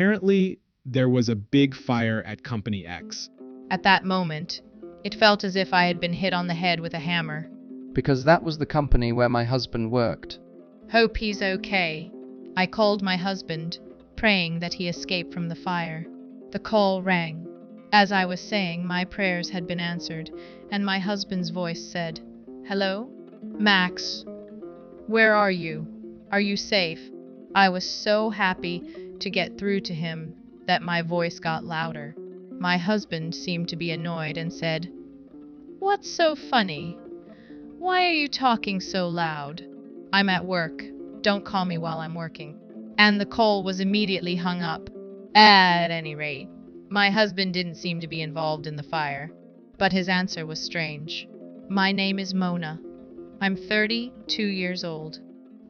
Apparently, there was a big fire at Company X. At that moment, it felt as if I had been hit on the head with a hammer. Because that was the company where my husband worked. Hope he's okay. I called my husband, praying that he escape from the fire. The call rang. As I was saying, my prayers had been answered, and my husband's voice said, "Hello? Max, where are you? Are you safe?" I was so happy to get through to him that my voice got louder. My husband seemed to be annoyed and said, "What's so funny? Why are you talking so loud? I'm at work. Don't call me while I'm working." And the call was immediately hung up. At any rate, my husband didn't seem to be involved in the fire, but his answer was strange. "My name is Mona. I'm 32 years old.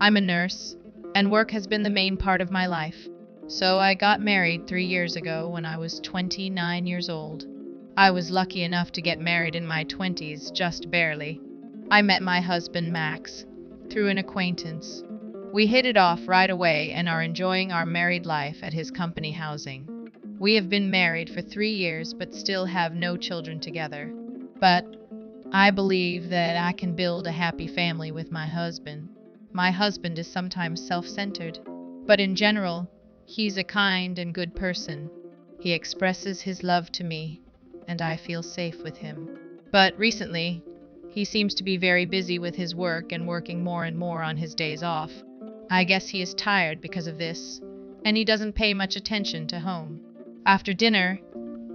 I'm a nurse, and work has been the main part of my life. So I got married 3 years ago when I was 29 years old. I was lucky enough to get married in my 20s, just barely. I met my husband, Max, through an acquaintance. We hit it off right away and are enjoying our married life at his company housing. We have been married for 3 years but still have no children together. But I believe that I can build a happy family with my husband. My husband is sometimes self-centered, but in general, he's a kind and good person. He expresses his love to me, and I feel safe with him. But recently, he seems to be very busy with his work and working more and more on his days off. I guess he is tired because of this, and he doesn't pay much attention to home. After dinner,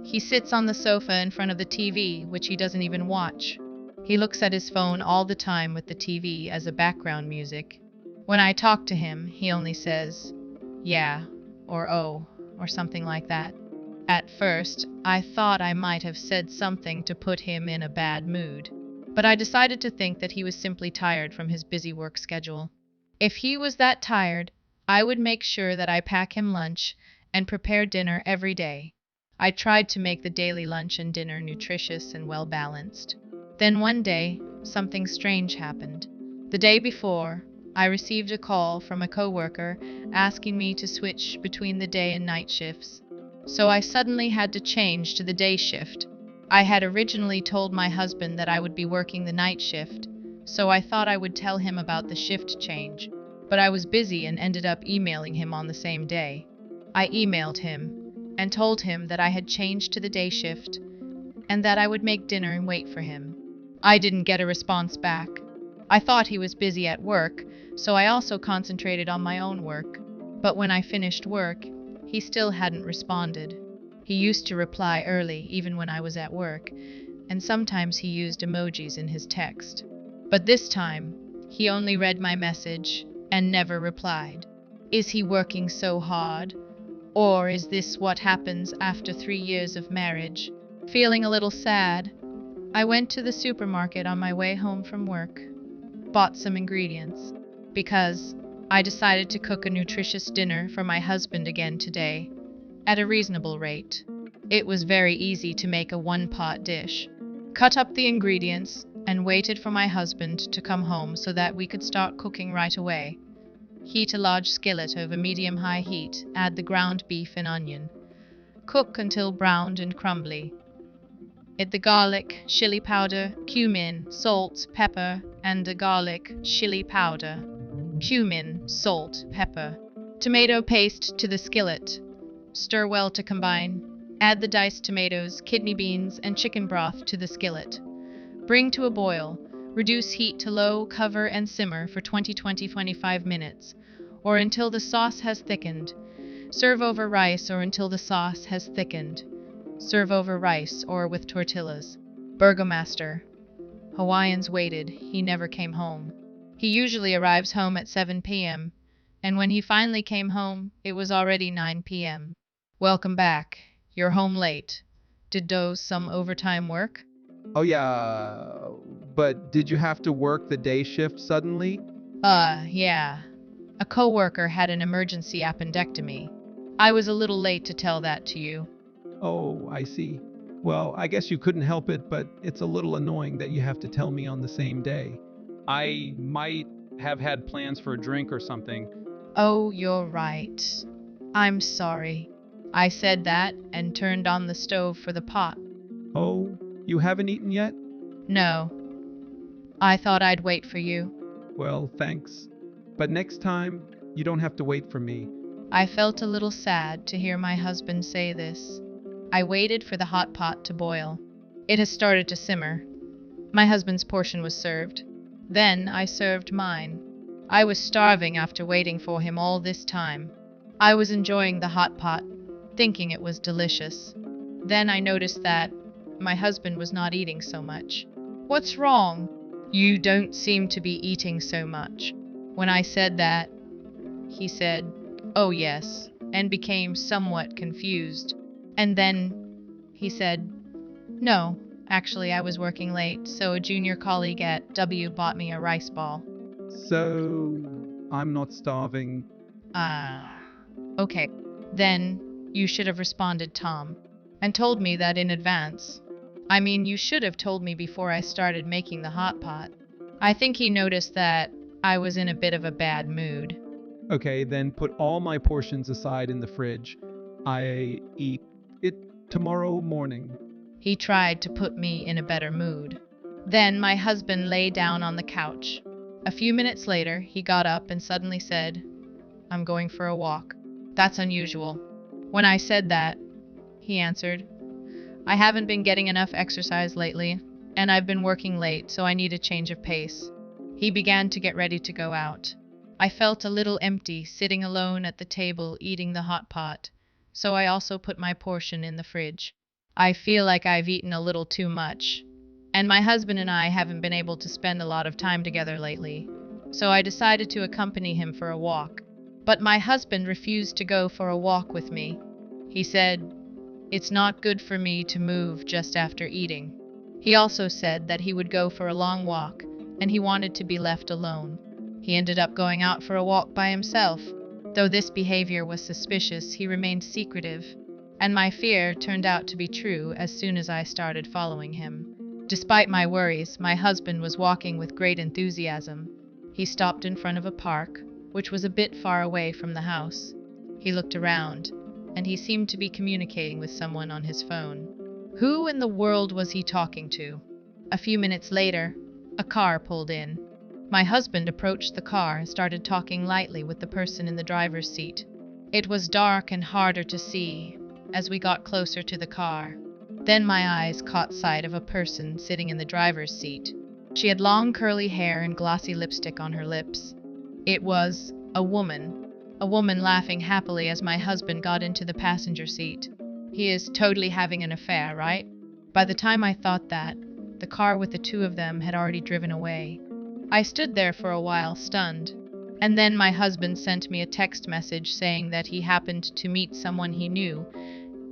he sits on the sofa in front of the TV, which he doesn't even watch. He looks at his phone all the time with the TV as a background music. When I talk to him, he only says, "Yeah," or "oh," or something like that. At first, I thought I might have said something to put him in a bad mood, but I decided to think that he was simply tired from his busy work schedule. If he was that tired, I would make sure that I pack him lunch and prepare dinner every day. I tried to make the daily lunch and dinner nutritious and well-balanced. Then one day, something strange happened. The day before, I received a call from a coworker asking me to switch between the day and night shifts. So I suddenly had to change to the day shift. I had originally told my husband that I would be working the night shift, so I thought I would tell him about the shift change, but I was busy and ended up emailing him on the same day. I emailed him and told him that I had changed to the day shift and that I would make dinner and wait for him. I didn't get a response back. I thought he was busy at work, so I also concentrated on my own work. But when I finished work, he still hadn't responded. He used to reply early, even when I was at work, and sometimes he used emojis in his text. But this time, he only read my message and never replied. Is he working so hard? Or is this what happens after 3 years of marriage? Feeling a little sad, I went to the supermarket on my way home from work, bought some ingredients, because I decided to cook a nutritious dinner for my husband again today, at a reasonable rate. It was very easy to make a one-pot dish. Cut up the ingredients and waited for my husband to come home so that we could start cooking right away. Heat a large skillet over medium-high heat, add the ground beef and onion. Cook until browned and crumbly. Add the garlic, chili powder, cumin, salt, pepper, and the garlic, chili powder, cumin, salt, pepper. Tomato paste to the skillet. Stir well to combine. Add the diced tomatoes, kidney beans, and chicken broth to the skillet. Bring to a boil. Reduce heat to low, cover and simmer for 20-25 minutes, or until the sauce has thickened. Serve over rice or until the sauce has thickened. Serve over rice or with tortillas. Burgomaster. Hawaiians waited. He never came home. He usually arrives home at 7 p.m., and when he finally came home, it was already 9 p.m. Welcome back. You're home late. Did doze some overtime work? Oh yeah, but did you have to work the day shift suddenly? Yeah. A coworker had an emergency appendectomy. I was a little late to tell that to you. Oh, I see. Well, I guess you couldn't help it, but it's a little annoying that you have to tell me on the same day. I might have had plans for a drink or something. Oh, you're right. I'm sorry. I said that and turned on the stove for the pot. Oh, you haven't eaten yet? No, I thought I'd wait for you. Well, thanks. But next time, you don't have to wait for me. I felt a little sad to hear my husband say this. I waited for the hot pot to boil. It has started to simmer. My husband's portion was served. Then I served mine. I was starving after waiting for him all this time. I was enjoying the hot pot, thinking it was delicious. Then I noticed that my husband was not eating so much. What's wrong? You don't seem to be eating so much. When I said that, he said, "Oh yes," and became somewhat confused. And then he said, "No, actually I was working late, so a junior colleague at W bought me a rice ball." So, I'm not starving. Okay. Then you should have responded, Tom, and told me that in advance. I mean, you should have told me before I started making the hot pot. I think he noticed that I was in a bit of a bad mood. Okay, then put all my portions aside in the fridge. I eat it tomorrow morning. He tried to put me in a better mood. Then my husband lay down on the couch. A few minutes later, he got up and suddenly said, "I'm going for a walk." That's unusual. When I said that, he answered, "I haven't been getting enough exercise lately, and I've been working late, so I need a change of pace." He began to get ready to go out. I felt a little empty sitting alone at the table eating the hot pot, so I also put my portion in the fridge. I feel like I've eaten a little too much, and my husband and I haven't been able to spend a lot of time together lately, so I decided to accompany him for a walk. But my husband refused to go for a walk with me. He said, "It's not good for me to move just after eating." He also said that he would go for a long walk, and he wanted to be left alone. He ended up going out for a walk by himself. Though this behavior was suspicious, he remained secretive, and my fear turned out to be true as soon as I started following him. Despite my worries, my husband was walking with great enthusiasm. He stopped in front of a park, which was a bit far away from the house. He looked around, and he seemed to be communicating with someone on his phone. Who in the world was he talking to? A few minutes later, a car pulled in. My husband approached the car and started talking lightly with the person in the driver's seat. It was dark and harder to see as we got closer to the car. Then my eyes caught sight of a person sitting in the driver's seat. She had long curly hair and glossy lipstick on her lips. It was a woman laughing happily as my husband got into the passenger seat. He is totally having an affair, right? By the time I thought that, the car with the two of them had already driven away. I stood there for a while, stunned. And then my husband sent me a text message saying that he happened to meet someone he knew,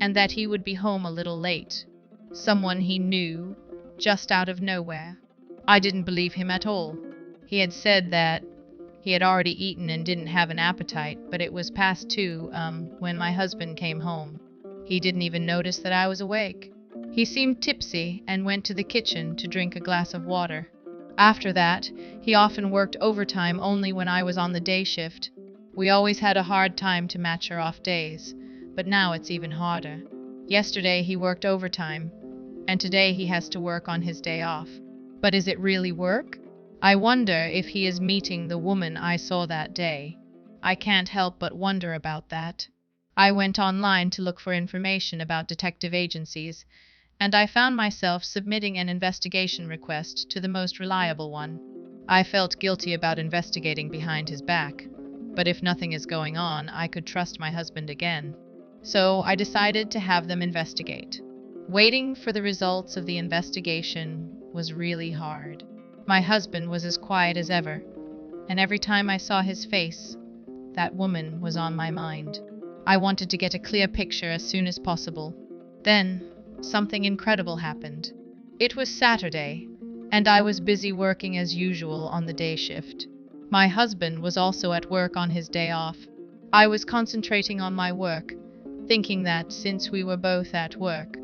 and that he would be home a little late. Someone he knew, just out of nowhere. I didn't believe him at all. He had said that he had already eaten and didn't have an appetite, but it was past 2 when my husband came home. He didn't even notice that I was awake. He seemed tipsy and went to the kitchen to drink a glass of water. After that, he often worked overtime only when I was on the day shift. We always had a hard time to match our off days, but now it's even harder. Yesterday he worked overtime, and today he has to work on his day off. But is it really work? I wonder if he is meeting the woman I saw that day. I can't help but wonder about that. I went online to look for information about detective agencies, and I found myself submitting an investigation request to the most reliable one. I felt guilty about investigating behind his back, but if nothing is going on, I could trust my husband again. So I decided to have them investigate. Waiting for the results of the investigation was really hard. My husband was as quiet as ever, and every time I saw his face, that woman was on my mind. I wanted to get a clear picture as soon as possible. Then, something incredible happened. It was Saturday, and I was busy working as usual on the day shift. My husband was also at work on his day off. I was concentrating on my work, thinking that since we were both at work,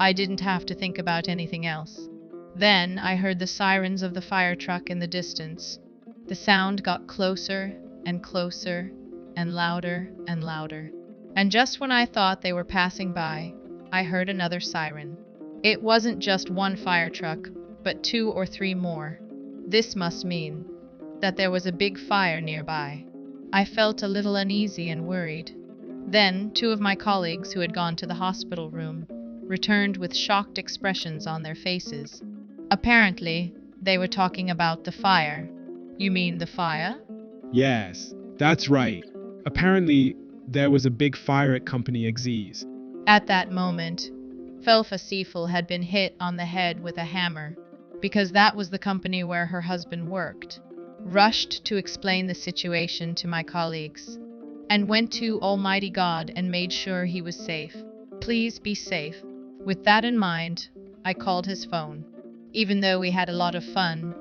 I didn't have to think about anything else. Then I heard the sirens of the fire truck in the distance. The sound got closer and closer and louder and louder. And just when I thought they were passing by, I heard another siren. It wasn't just one fire truck, but 2 or 3 more. This must mean that there was a big fire nearby. I felt a little uneasy and worried. Then 2 of my colleagues who had gone to the hospital room returned with shocked expressions on their faces. Apparently, they were talking about the fire. You mean the fire? Yes, that's right. Apparently, there was a big fire at Company X's. At that moment, Felfa Seifel had been hit on the head with a hammer, because that was the company where her husband worked. Rushed to explain the situation to my colleagues, and went to Almighty God and made sure he was safe. Please be safe. With that in mind, I called his phone. Even though we had a lot of fun,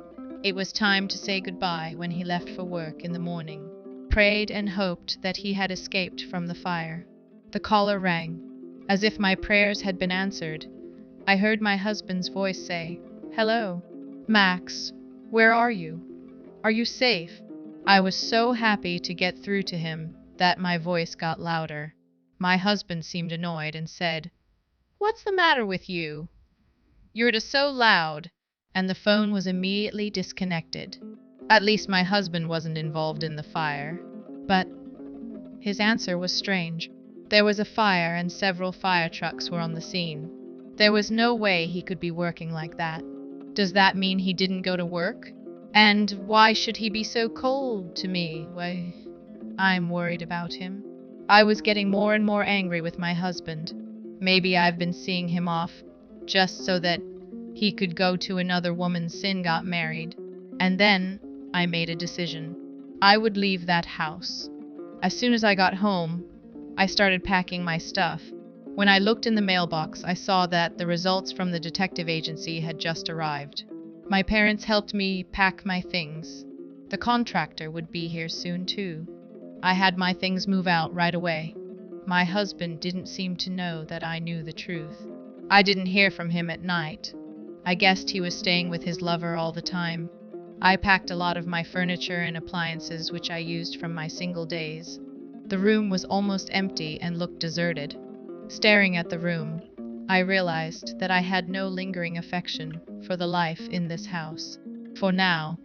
it was time to say goodbye when he left for work in the morning. Prayed and hoped that he had escaped from the fire. The caller rang. As if my prayers had been answered, I heard my husband's voice say, "Hello, Max, where are you? Are you safe?" I was so happy to get through to him that my voice got louder. My husband seemed annoyed and said, "What's the matter with you? You're just so loud," and the phone was immediately disconnected. At least my husband wasn't involved in the fire. But his answer was strange. There was a fire and several fire trucks were on the scene. There was no way he could be working like that. Does that mean he didn't go to work? And why should he be so cold to me? Why, I'm worried about him. I was getting more and more angry with my husband. Maybe I've been seeing him off just so that he could go to another woman's sin got married. And then I made a decision. I would leave that house. As soon as I got home, I started packing my stuff. When I looked in the mailbox, I saw that the results from the detective agency had just arrived. My parents helped me pack my things. The contractor would be here soon too. I had my things move out right away. My husband didn't seem to know that I knew the truth. I didn't hear from him at night. I guessed he was staying with his lover all the time. I packed a lot of my furniture and appliances which I used from my single days. The room was almost empty and looked deserted. Staring at the room, I realized that I had no lingering affection for the life in this house. For now,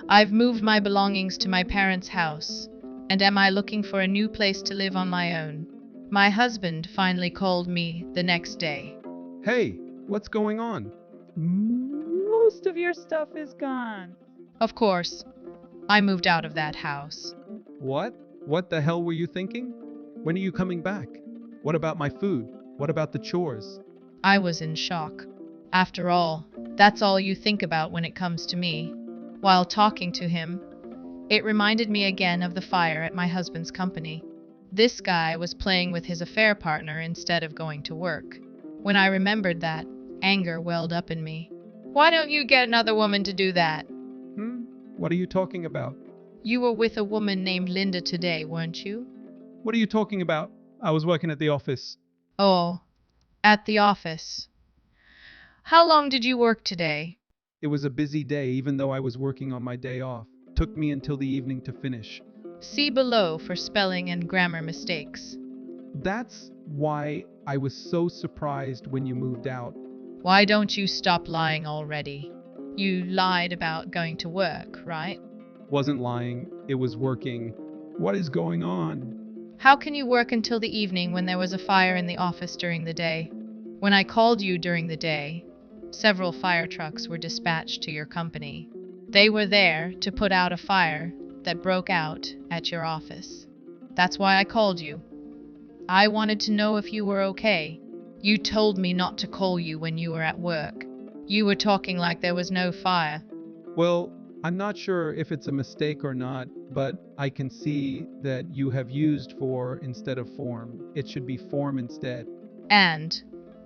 I've moved my belongings to my parents' house, and am I looking for a new place to live on my own. My husband finally called me the next day. Hey, what's going on? Most of your stuff is gone. Of course, I moved out of that house. What? What the hell were you thinking? When are you coming back? What about my food? What about the chores? I was in shock. After all, that's all you think about when it comes to me. While talking to him, it reminded me again of the fire at my husband's company. This guy was playing with his affair partner instead of going to work. When I remembered that, anger welled up in me. Why don't you get another woman to do that? What are you talking about? You were with a woman named Linda today, weren't you? What are you talking about? I was working at the office. Oh, at the office. How long did you work today? It was a busy day even though I was working on my day off. Took me until the evening to finish. See below for spelling and grammar mistakes. That's why I was so surprised when you moved out. Why don't you stop lying already? You lied about going to work, right? Wasn't lying, it was working. What is going on? How can you work until the evening when there was a fire in the office during the day? When I called you during the day, several fire trucks were dispatched to your company. They were there to put out a fire that broke out at your office. That's why I called you. I wanted to know if you were okay. You told me not to call you when you were at work. You were talking like there was no fire. Well, I'm not sure if it's a mistake or not, but I can see that you have used for instead of form. It should be form instead. And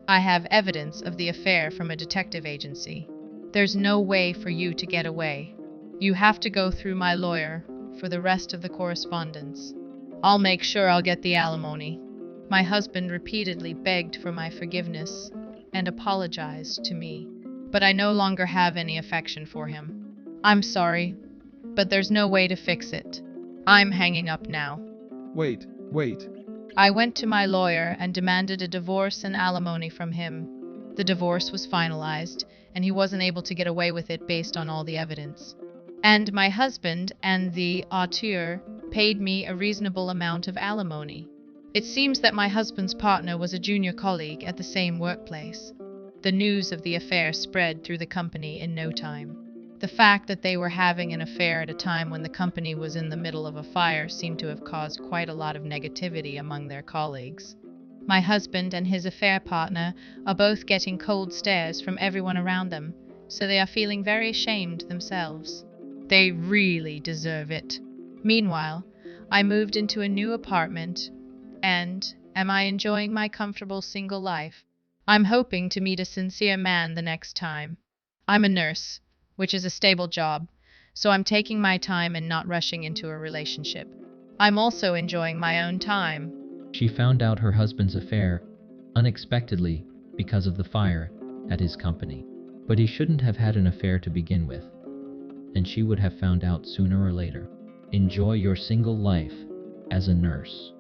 I have evidence of the affair from a detective agency. There's no way for you to get away. You have to go through my lawyer for the rest of the correspondence. I'll make sure I'll get the alimony. My husband repeatedly begged for my forgiveness and apologized to me, but I no longer have any affection for him. I'm sorry, but there's no way to fix it. I'm hanging up now. Wait. I went to my lawyer and demanded a divorce and alimony from him. The divorce was finalized, and he wasn't able to get away with it based on all the evidence. And my husband and the auteur paid me a reasonable amount of alimony. It seems that my husband's partner was a junior colleague at the same workplace. The news of the affair spread through the company in no time. The fact that they were having an affair at a time when the company was in the middle of a fire seemed to have caused quite a lot of negativity among their colleagues. My husband and his affair partner are both getting cold stares from everyone around them, so they are feeling very ashamed themselves. They really deserve it. Meanwhile, I moved into a new apartment, and am I enjoying my comfortable single life? I'm hoping to meet a sincere man the next time. I'm a nurse, which is a stable job, so I'm taking my time and not rushing into a relationship. I'm also enjoying my own time. She found out her husband's affair unexpectedly because of the fire at his company. But he shouldn't have had an affair to begin with, and she would have found out sooner or later. Enjoy your single life as a nurse.